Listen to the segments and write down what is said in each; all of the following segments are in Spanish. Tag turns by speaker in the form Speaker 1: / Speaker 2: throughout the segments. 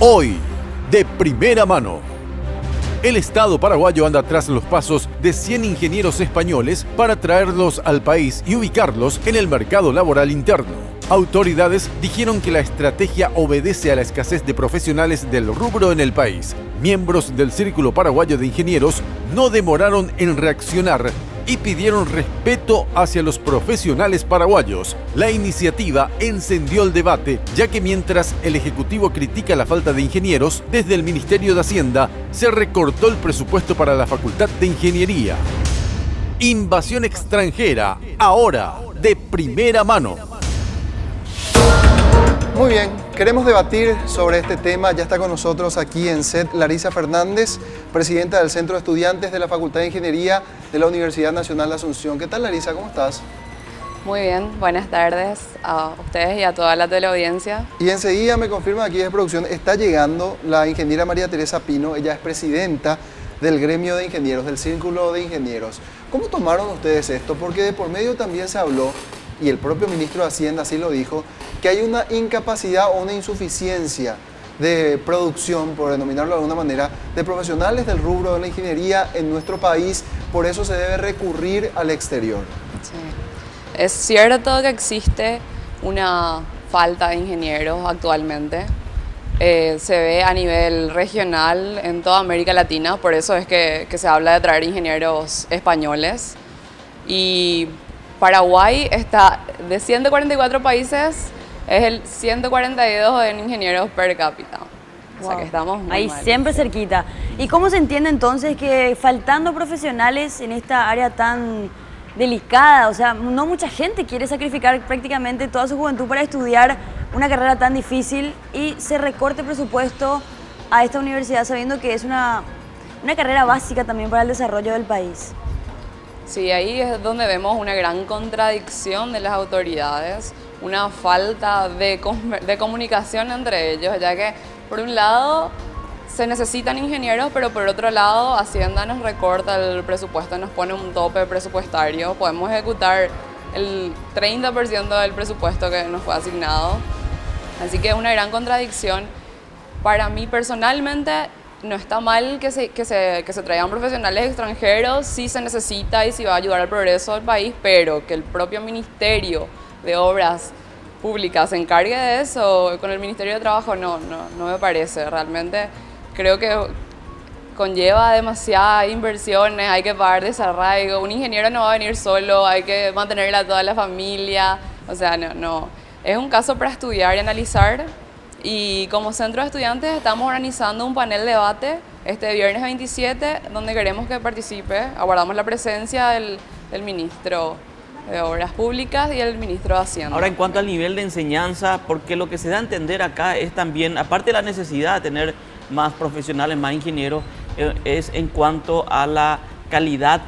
Speaker 1: Hoy, de primera mano. El Estado paraguayo anda tras los pasos de 100 ingenieros españoles para traerlos al país y ubicarlos en el mercado laboral interno. Autoridades dijeron que la estrategia obedece a la escasez de profesionales del rubro en el país. Miembros del Círculo Paraguayo de Ingenieros no demoraron en reaccionar y pidieron respeto hacia los profesionales paraguayos. La iniciativa encendió el debate, ya que mientras el Ejecutivo critica la falta de ingenieros, desde el Ministerio de Hacienda se recortó el presupuesto para la Facultad de Ingeniería. Invasión extranjera, ahora, de primera mano.
Speaker 2: Muy bien, queremos debatir sobre este tema. Ya está con nosotros aquí en set Larisa Fernández, presidenta del Centro de Estudiantes de la Facultad de Ingeniería de la Universidad Nacional de Asunción. ¿Qué tal, Larisa? ¿Cómo estás?
Speaker 3: Muy bien, buenas tardes a ustedes y a toda la teleaudiencia.
Speaker 2: Y enseguida me confirma aquí de producción, está llegando la ingeniera María Teresa Pino. Ella es presidenta del gremio de ingenieros, del Círculo de Ingenieros. ¿Cómo tomaron ustedes esto? Porque de por medio también se habló, y el propio ministro de Hacienda así lo dijo, que hay una incapacidad o una insuficiencia de producción, por denominarlo de alguna manera, de profesionales del rubro de la ingeniería en nuestro país. Por eso se debe recurrir al exterior.
Speaker 3: Sí. Es cierto que existe una falta de ingenieros actualmente. Se ve a nivel regional en toda América Latina, por eso es que se habla de traer ingenieros españoles. Y Paraguay está, de 144 países, es el 142 en ingenieros per cápita. O sea que estamos muy
Speaker 4: ahí
Speaker 3: mal.
Speaker 4: Siempre cerquita. ¿Y cómo se entiende entonces que faltando profesionales en esta área tan delicada, o sea, no mucha gente quiere sacrificar prácticamente toda su juventud para estudiar una carrera tan difícil y se recorte presupuesto a esta universidad sabiendo que es una carrera básica también para el desarrollo del país?
Speaker 3: Sí, ahí es donde vemos una gran contradicción de las autoridades, una falta de comunicación entre ellos, ya que por un lado se necesitan ingenieros, pero por otro lado Hacienda nos recorta el presupuesto, nos pone un tope presupuestario, podemos ejecutar el 30% del presupuesto que nos fue asignado, así que es una gran contradicción. Para mí personalmente no está mal que se traigan profesionales extranjeros si se necesita y si va a ayudar al progreso del país, pero que el propio Ministerio de Obras Públicas se encargue de eso con el Ministerio de Trabajo no me parece. Realmente creo que conlleva demasiadas inversiones, hay que pagar desarraigo, un ingeniero no va a venir solo, hay que mantenerla a toda la familia, o sea, no. Es un caso para estudiar y analizar. Y como Centro de Estudiantes estamos organizando un panel de debate este viernes 27, donde queremos que participe. Aguardamos la presencia del ministro de Obras Públicas y el ministro de Hacienda.
Speaker 5: Ahora, en cuanto al nivel de enseñanza, porque lo que se da a entender acá es también, aparte de la necesidad de tener más profesionales, más ingenieros, es en cuanto a la calidad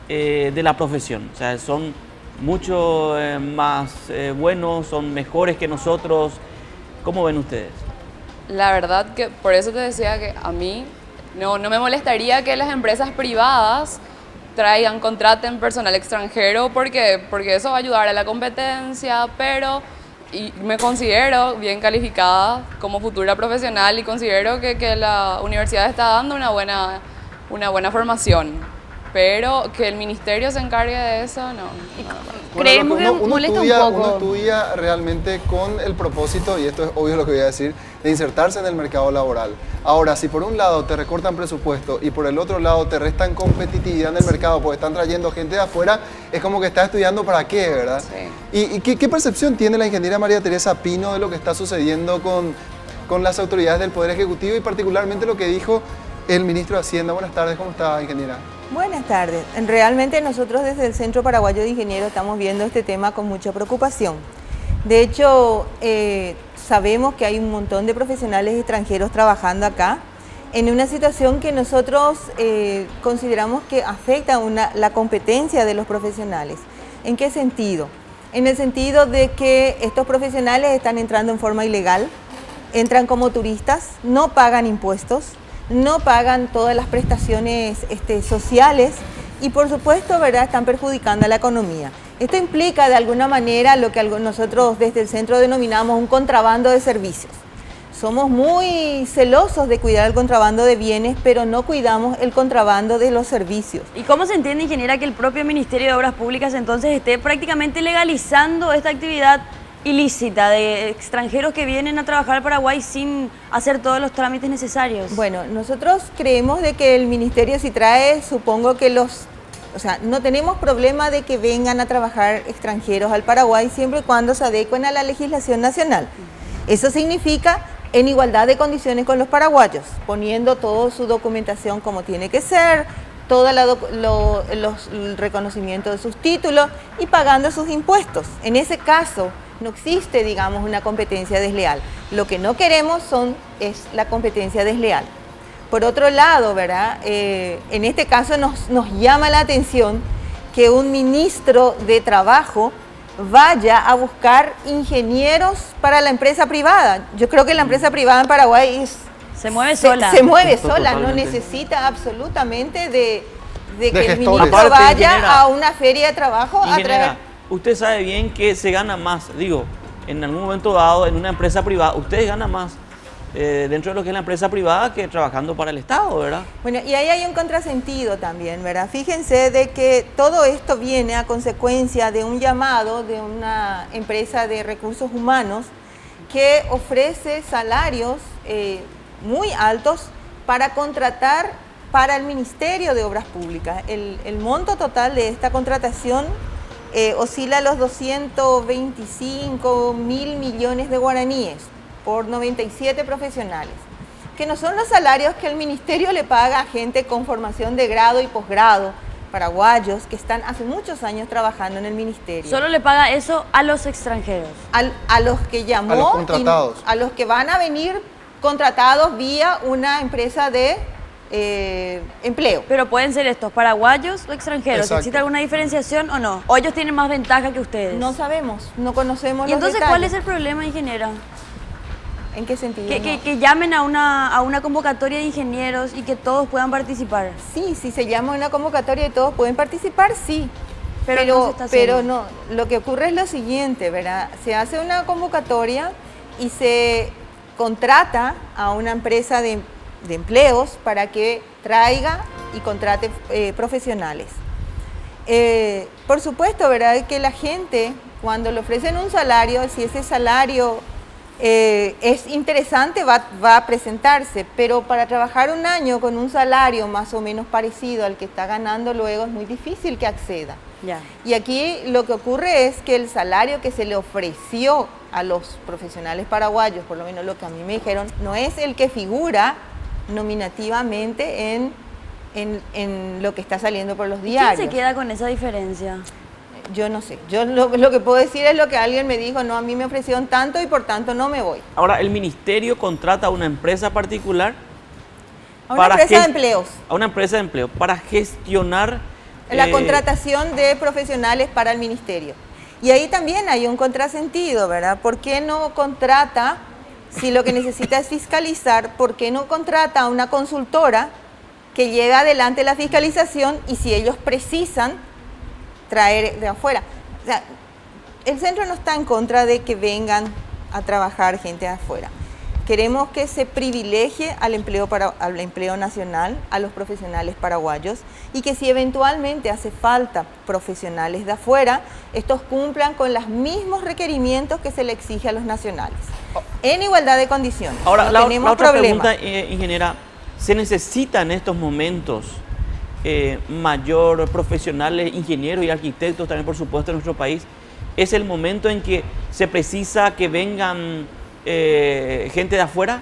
Speaker 5: de la profesión. O sea, son mucho más buenos, son mejores que nosotros. ¿Cómo ven ustedes?
Speaker 3: La verdad que por eso te decía que a mí no me molestaría que las empresas privadas contraten personal extranjero porque eso va a ayudar a la competencia, pero y me considero bien calificada como futura profesional y considero que la universidad está dando una buena formación. Pero que el ministerio se encargue de eso, no.
Speaker 4: Creemos que molesta un poco.
Speaker 2: Uno estudia realmente con el propósito, y esto es obvio lo que voy a decir, de insertarse en el mercado laboral. Ahora, si por un lado te recortan presupuesto y por el otro lado te restan competitividad en el mercado porque están trayendo gente de afuera, es como que estás estudiando para qué, ¿verdad?
Speaker 3: Sí.
Speaker 2: ¿Y qué percepción tiene la ingeniera María Teresa Pino de lo que está sucediendo con las autoridades del Poder Ejecutivo y particularmente lo que dijo el ministro de Hacienda? Buenas tardes, ¿cómo está, ingeniera?
Speaker 6: Buenas tardes. Realmente nosotros desde el Centro Paraguayo de Ingenieros estamos viendo este tema con mucha preocupación. De hecho, sabemos que hay un montón de profesionales extranjeros trabajando acá en una situación que nosotros consideramos que afecta la competencia de los profesionales. ¿En qué sentido? En el sentido de que estos profesionales están entrando en forma ilegal, entran como turistas, no pagan impuestos, no pagan todas las prestaciones sociales y por supuesto, ¿verdad?, están perjudicando a la economía. Esto implica de alguna manera lo que nosotros desde el centro denominamos un contrabando de servicios. Somos muy celosos de cuidar el contrabando de bienes, pero no cuidamos el contrabando de los servicios.
Speaker 4: ¿Y cómo se entiende, ingeniera, que el propio Ministerio de Obras Públicas entonces esté prácticamente legalizando esta actividad ilícita de extranjeros que vienen a trabajar a Paraguay sin hacer todos los trámites necesarios?
Speaker 6: Bueno, nosotros creemos de que el Ministerio si trae, supongo que o sea, no tenemos problema de que vengan a trabajar extranjeros al Paraguay siempre y cuando se adecuen a la legislación nacional. Eso significa en igualdad de condiciones con los paraguayos, poniendo toda su documentación como tiene que ser, todo el reconocimiento de sus títulos y pagando sus impuestos. En ese caso no existe, digamos, una competencia desleal. Lo que no queremos es la competencia desleal. Por otro lado, ¿verdad? En este caso nos llama la atención que un ministro de Trabajo vaya a buscar ingenieros para la empresa privada. Yo creo que la empresa privada en Paraguay
Speaker 4: se mueve sola.
Speaker 6: Se mueve sola, no necesita absolutamente de que el
Speaker 2: gestores.
Speaker 6: ministro
Speaker 5: Aparte,
Speaker 6: vaya
Speaker 5: ingeniera,
Speaker 6: a una feria de trabajo a traer.
Speaker 5: Usted sabe bien que se gana más, digo, en algún momento dado en una empresa privada, ustedes ganan más dentro de lo que es la empresa privada que trabajando para el Estado, ¿verdad?
Speaker 6: Bueno, y ahí hay un contrasentido también, ¿verdad? Fíjense de que todo esto viene a consecuencia de un llamado de una empresa de recursos humanos que ofrece salarios muy altos para contratar para el Ministerio de Obras Públicas. El monto total de esta contratación oscila a los 225.000 millones de guaraníes por 97 profesionales, que no son los salarios que el Ministerio le paga a gente con formación de grado y posgrado, paraguayos que están hace muchos años trabajando en el Ministerio.
Speaker 4: Solo le paga eso a los extranjeros.
Speaker 6: A los que llamó,
Speaker 2: A los contratados.
Speaker 6: a los que van a venir contratados vía una empresa de empleo.
Speaker 4: Pero pueden ser estos paraguayos o extranjeros.
Speaker 2: Exacto.
Speaker 4: ¿Existe alguna diferenciación o no? ¿O ellos tienen más ventaja que ustedes?
Speaker 6: No sabemos, no conocemos
Speaker 4: ¿Y
Speaker 6: los
Speaker 4: entonces
Speaker 6: detalles.
Speaker 4: cuál es el problema, ingeniera?
Speaker 6: ¿En qué sentido?
Speaker 4: Que llamen a una convocatoria de ingenieros y que todos puedan participar.
Speaker 6: Sí, si se llama una convocatoria y todos pueden participar, sí.
Speaker 4: Pero no se está haciendo.
Speaker 6: Pero no, lo que ocurre es lo siguiente, ¿verdad? Se hace una convocatoria y se contrata a una empresa de empleos para que traiga y contrate profesionales. Por supuesto, ¿verdad? Que la gente, cuando le ofrecen un salario, si ese salario es interesante, va a presentarse, pero para trabajar un año con un salario más o menos parecido al que está ganando luego es muy difícil que acceda.
Speaker 4: Ya.
Speaker 6: Y aquí lo que ocurre es que el salario que se le ofreció a los profesionales paraguayos, por lo menos lo que a mí me dijeron, no es el que figura nominativamente en lo que está saliendo por los diarios.
Speaker 4: ¿Quién se queda con esa diferencia?
Speaker 6: Yo no sé, yo lo que puedo decir es lo que alguien me dijo, no, a mí me ofrecieron tanto y por tanto no me voy.
Speaker 5: Ahora, el ministerio contrata a una empresa particular.
Speaker 6: A una empresa de empleos.
Speaker 5: A una empresa de empleo para gestionar
Speaker 6: La contratación de profesionales para el ministerio. Y ahí también hay un contrasentido, ¿verdad? ¿Por qué no contrata, si lo que necesita es fiscalizar, por qué no contrata a una consultora que lleve adelante la fiscalización y si ellos precisan traer de afuera? O sea, el centro no está en contra de que vengan a trabajar gente de afuera. Queremos que se privilegie al empleo nacional, a los profesionales paraguayos y que si eventualmente hace falta profesionales de afuera, estos cumplan con los mismos requerimientos que se le exige a los nacionales, en igualdad de condiciones.
Speaker 5: Ahora,
Speaker 6: no
Speaker 5: la otra
Speaker 6: problema.
Speaker 5: pregunta, ingeniera, ¿se necesita en estos momentos mayor profesionales, ingenieros y arquitectos también, por supuesto, en nuestro país? ¿Es el momento en que se precisa que vengan gente de afuera?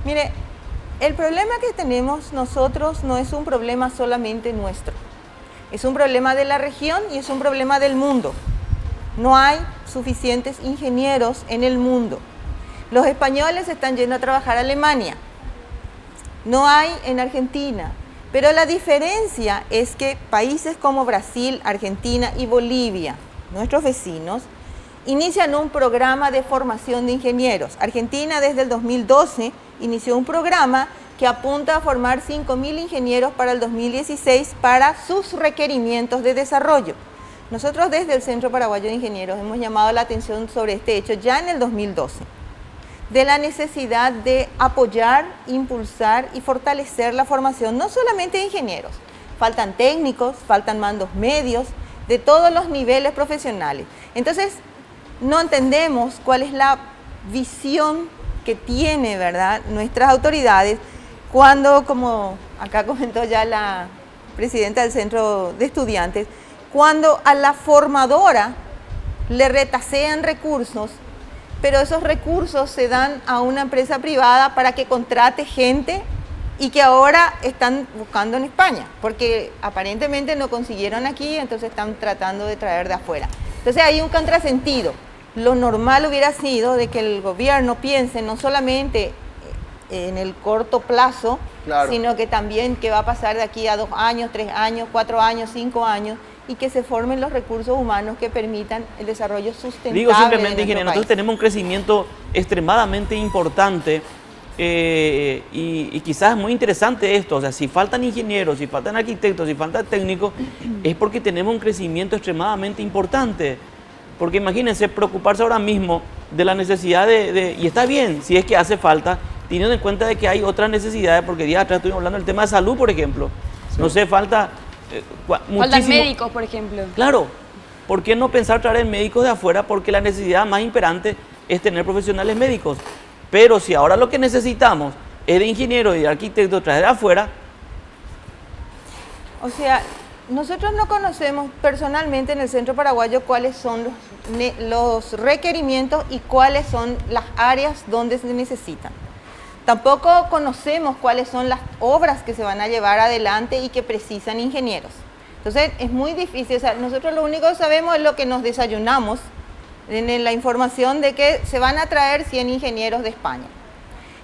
Speaker 6: Mire, el problema que tenemos nosotros no es un problema solamente nuestro. Es un problema de la región y es un problema del mundo. No hay suficientes ingenieros en el mundo. Los españoles están yendo a trabajar a Alemania. No hay en Argentina. Pero la diferencia es que países como Brasil, Argentina y Bolivia, nuestros vecinos, inician un programa de formación de ingenieros. Argentina desde el 2012 inició un programa que apunta a formar 5.000 ingenieros para el 2016 para sus requerimientos de desarrollo. Nosotros desde el Centro Paraguayo de Ingenieros hemos llamado la atención sobre este hecho ya en el 2012. de la necesidad de apoyar, impulsar y fortalecer la formación, no solamente de ingenieros, faltan técnicos, faltan mandos medios, de todos los niveles profesionales. Entonces, no entendemos cuál es la visión que tiene, ¿verdad?, nuestras autoridades cuando, como acá comentó ya la presidenta del Centro de Estudiantes, cuando a la formadora le retasean recursos, pero esos recursos se dan a una empresa privada para que contrate gente y que ahora están buscando en España, porque aparentemente no consiguieron aquí, entonces están tratando de traer de afuera. Entonces hay un contrasentido. Lo normal hubiera sido de que el gobierno piense no solamente en el corto plazo,
Speaker 2: Claro.
Speaker 6: sino que también qué va a pasar de aquí a 2 años, 3 años, 4 años, 5 años, y que se formen los recursos humanos que permitan el desarrollo sustentable.
Speaker 5: Digo simplemente,
Speaker 6: de nuestro
Speaker 5: ingeniero,
Speaker 6: país.
Speaker 5: nosotros tenemos un crecimiento extremadamente importante y quizás es muy interesante esto. O sea, si faltan ingenieros, si faltan arquitectos, si faltan técnicos, es porque tenemos un crecimiento extremadamente importante. Porque imagínense, preocuparse ahora mismo de la necesidad y está bien, si es que hace falta, teniendo en cuenta de que hay otras necesidades, porque días atrás estuvimos hablando del tema de salud, por ejemplo.
Speaker 2: Sí.
Speaker 5: No sé, faltan
Speaker 4: Faltan
Speaker 5: muchísimo.
Speaker 4: médicos, por ejemplo.
Speaker 5: Claro, ¿por qué no pensar traer médicos de afuera? Porque la necesidad más imperante es tener profesionales médicos. Pero si ahora lo que necesitamos es de ingenieros y de arquitectos traer de afuera,
Speaker 6: O sea, nosotros no conocemos personalmente en el Centro Paraguayo cuáles son los requerimientos y cuáles son las áreas donde se necesitan. Tampoco conocemos cuáles son las obras que se van a llevar adelante y que precisan ingenieros. Entonces es muy difícil, o sea, nosotros lo único que sabemos es lo que nos desayunamos en la información de que se van a traer 100 ingenieros de España.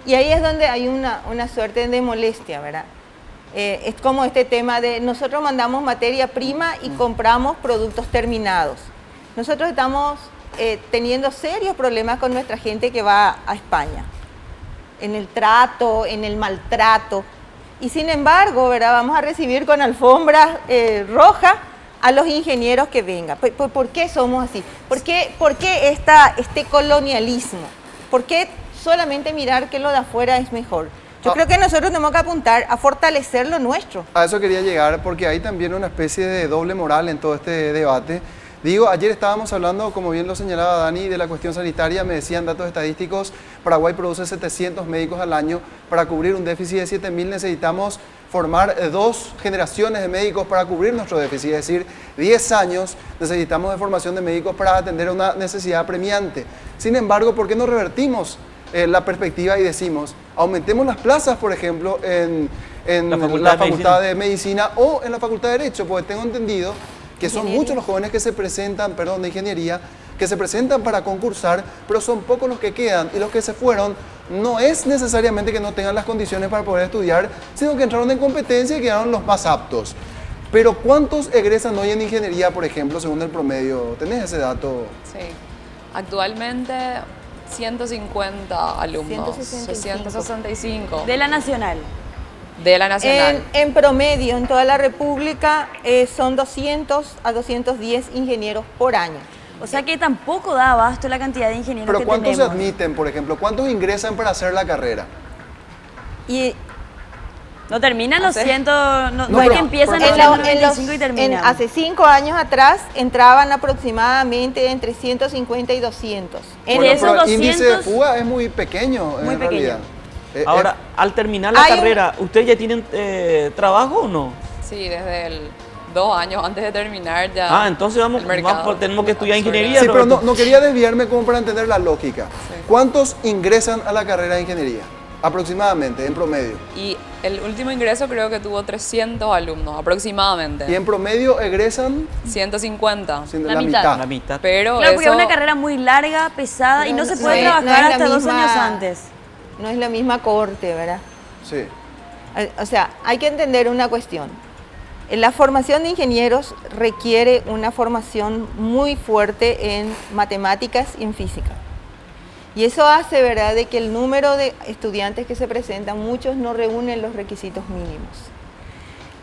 Speaker 6: Y ahí es donde hay una suerte de molestia, ¿verdad? Es como este tema de nosotros mandamos materia prima y compramos productos terminados. Nosotros estamos teniendo serios problemas con nuestra gente que va a España, en el trato, en el maltrato. Y sin embargo, ¿verdad?, vamos a recibir con alfombra roja a los ingenieros que vengan. ¿Por qué somos así? ¿Por qué este colonialismo? ¿Por qué solamente mirar que lo de afuera es mejor? Yo creo que nosotros tenemos que apuntar a fortalecer lo nuestro.
Speaker 2: A eso quería llegar, porque hay también una especie de doble moral en todo este debate. Digo, ayer estábamos hablando, como bien lo señalaba Dani, de la cuestión sanitaria. Me decían datos estadísticos, Paraguay produce 700 médicos al año. Para cubrir un déficit de 7.000 necesitamos formar 2 generaciones de médicos para cubrir nuestro déficit. Es decir, 10 años necesitamos de formación de médicos para atender a una necesidad apremiante. Sin embargo, ¿por qué no revertimos la perspectiva y decimos, aumentemos las plazas, por ejemplo, en la Facultad de Medicina o en la Facultad de Derecho? Porque tengo entendido que son muchos los jóvenes que se presentan, perdón, de ingeniería, que se presentan para concursar, pero son pocos los que quedan, y los que se fueron no es necesariamente que no tengan las condiciones para poder estudiar, sino que entraron en competencia y quedaron los más aptos. Pero ¿cuántos egresan hoy en ingeniería, por ejemplo, según el promedio? ¿Tenés ese dato?
Speaker 3: Sí. Actualmente 150 alumnos. 165.
Speaker 4: De la Nacional.
Speaker 3: De la Nacional.
Speaker 6: En promedio, en toda la República, son 200 a 210 ingenieros por año.
Speaker 4: O sea que tampoco da abasto la cantidad de ingenieros
Speaker 2: Pero
Speaker 4: que
Speaker 2: ¿cuántos se
Speaker 4: tenemos.
Speaker 2: admiten, por ejemplo? ¿Cuántos ingresan para hacer la carrera?
Speaker 6: Y
Speaker 4: No terminan
Speaker 3: No
Speaker 4: los
Speaker 3: sé.
Speaker 4: 100, no es
Speaker 2: pero-
Speaker 4: que empiezan
Speaker 2: pero-
Speaker 4: los 195 y terminan.
Speaker 6: hace 5 años atrás entraban aproximadamente entre 150 y 200.
Speaker 4: En
Speaker 2: Bueno,
Speaker 4: esos
Speaker 2: pero el índice de
Speaker 4: 200
Speaker 2: fuga es muy pequeño,
Speaker 4: Muy
Speaker 2: en
Speaker 4: pequeño.
Speaker 2: realidad.
Speaker 5: ahora, al terminar la
Speaker 6: hay un-
Speaker 5: carrera, ¿ustedes ya tienen trabajo o no?
Speaker 3: Sí, desde el 2 años antes de terminar ya.
Speaker 5: Ah, entonces
Speaker 3: el mercado
Speaker 5: tenemos que estudiar
Speaker 3: absorbe.
Speaker 5: ingeniería.
Speaker 2: Sí, pero
Speaker 5: Roberto.
Speaker 2: no quería desviarme como para entender la lógica. ¿Cuántos ingresan a la carrera de ingeniería? Aproximadamente, en promedio.
Speaker 3: Y el último ingreso creo que tuvo 300 alumnos, aproximadamente.
Speaker 2: Y en promedio egresan
Speaker 3: 150.
Speaker 2: siendo
Speaker 4: La
Speaker 2: la
Speaker 4: mitad.
Speaker 2: mitad.
Speaker 5: La mitad.
Speaker 3: Pero
Speaker 4: Claro, porque
Speaker 3: eso,
Speaker 4: es una carrera muy larga, pesada, y no se puede
Speaker 6: Sí,
Speaker 4: trabajar
Speaker 6: no es la
Speaker 4: hasta 2
Speaker 6: misma-
Speaker 4: años antes.
Speaker 6: No es la misma corte, ¿verdad?
Speaker 2: Sí.
Speaker 6: O sea, hay que entender una cuestión. La formación de ingenieros requiere una formación muy fuerte en matemáticas y en física. Y eso hace, ¿verdad?, de que el número de estudiantes que se presentan, muchos no reúnen los requisitos mínimos.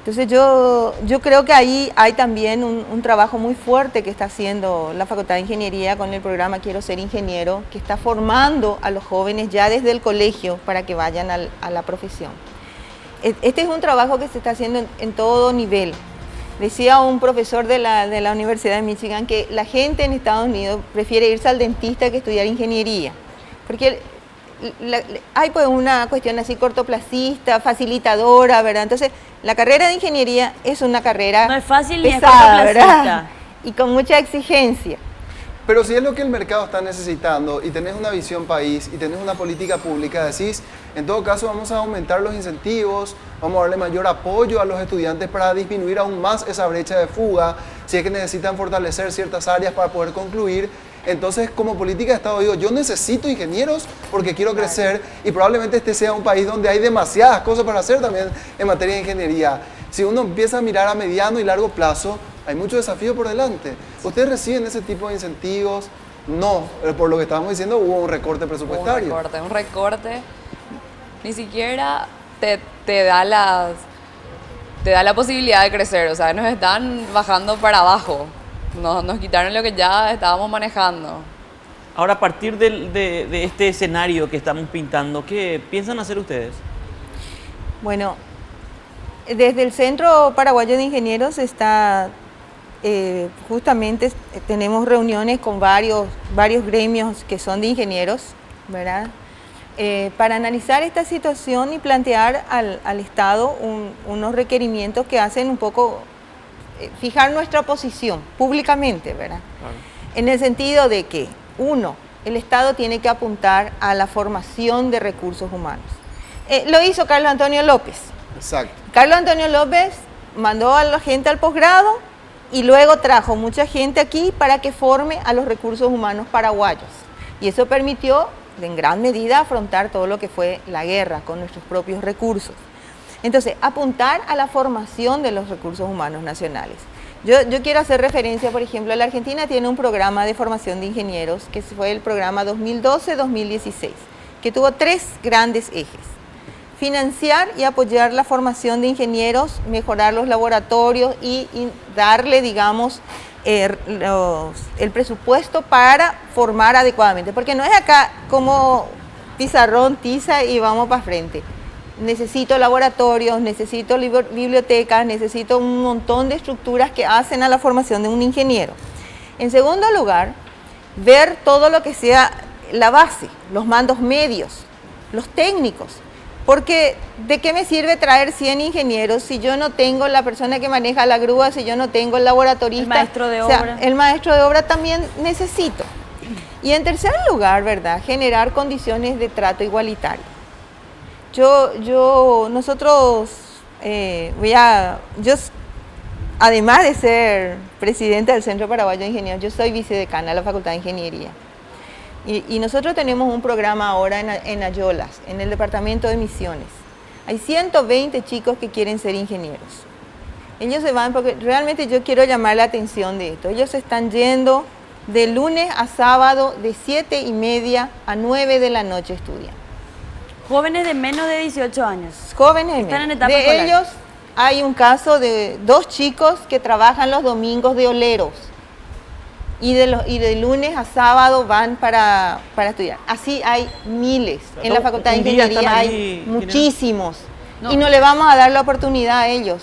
Speaker 6: Entonces yo creo que ahí hay también un trabajo muy fuerte que está haciendo la Facultad de Ingeniería con el programa Quiero Ser Ingeniero, que está formando a los jóvenes ya desde el colegio para que vayan a la profesión. Este es un trabajo que se está haciendo en todo nivel. Decía un profesor de la Universidad de Michigan que la gente en Estados Unidos prefiere irse al dentista que estudiar ingeniería, porque hay pues una cuestión así cortoplacista, facilitadora, ¿verdad? Entonces, la carrera de ingeniería es una carrera
Speaker 4: no es fácil
Speaker 6: pesada,
Speaker 4: ni es
Speaker 6: ¿verdad? Y con mucha exigencia.
Speaker 2: Pero si es lo que el mercado está necesitando y tenés una visión país y tenés una política pública, decís, en todo caso vamos a aumentar los incentivos, vamos a darle mayor apoyo a los estudiantes para disminuir aún más esa brecha de fuga, si es que necesitan fortalecer ciertas áreas para poder concluir. Entonces, como política de Estado digo, yo necesito ingenieros porque quiero crecer y probablemente este sea un país donde hay demasiadas cosas para hacer también en materia de ingeniería. Si uno empieza a mirar a mediano y largo plazo, hay muchos desafíos por delante. ¿Ustedes reciben ese tipo de incentivos? No, por lo que estábamos diciendo hubo un recorte presupuestario.
Speaker 3: Un recorte. Ni siquiera te da la posibilidad de crecer, o sea, nos están bajando para abajo. Nos quitaron lo que ya estábamos manejando.
Speaker 5: Ahora, a partir de este escenario que estamos pintando, ¿qué piensan hacer ustedes?
Speaker 6: Bueno, desde el Centro Paraguayo de Ingenieros está, justamente tenemos reuniones con varios gremios que son de ingenieros, ¿verdad? Para analizar esta situación y plantear al Estado unos requerimientos que hacen un poco fijar nuestra posición públicamente, ¿verdad? Claro. En el sentido de que, uno, el Estado tiene que apuntar a la formación de recursos humanos. Lo hizo Carlos Antonio López.
Speaker 2: Exacto.
Speaker 6: Carlos Antonio López mandó a la gente al posgrado y luego trajo mucha gente aquí para que forme a los recursos humanos paraguayos. Y eso permitió, en gran medida, afrontar todo lo que fue la guerra con nuestros propios recursos. Entonces, apuntar a la formación de los recursos humanos nacionales. Yo quiero hacer referencia, por ejemplo, la Argentina tiene un programa de formación de ingenieros, que fue el programa 2012-2016, que tuvo 3 grandes ejes. Financiar y apoyar la formación de ingenieros, mejorar los laboratorios y darle, digamos, el presupuesto para formar adecuadamente. Porque no es acá como pizarrón, tiza y vamos para frente. Necesito laboratorios, necesito bibliotecas, necesito un montón de estructuras que hacen a la formación de un ingeniero. En segundo lugar, ver todo lo que sea la base, los mandos medios, los técnicos. Porque ¿de qué me sirve traer 100 ingenieros si yo no tengo la persona que maneja la grúa, si yo no tengo el laboratorista?
Speaker 4: El maestro de obra.
Speaker 6: El maestro de obra también necesito. Y en tercer lugar, ¿verdad? Generar condiciones de trato igualitario. Nosotros, además de ser presidenta del Centro Paraguayo de Ingenieros, yo soy vicedecana de la Facultad de Ingeniería. Y nosotros tenemos un programa ahora en Ayolas, en el departamento de Misiones. Hay 120 chicos que quieren ser ingenieros. Ellos se van porque realmente yo quiero llamar la atención de esto. Ellos se están yendo de lunes a sábado de 7:30 a 9 de la noche estudian.
Speaker 4: Jóvenes de menos de 18 años.
Speaker 6: Jóvenes
Speaker 4: están en etapa
Speaker 6: de
Speaker 4: escolar.
Speaker 6: ellos hay un caso de 2 chicos que trabajan los domingos de oleros y de lunes a sábado van para estudiar. Así hay miles. En la Facultad de Ingeniería hay muchísimos. Y no le vamos a dar la oportunidad a ellos.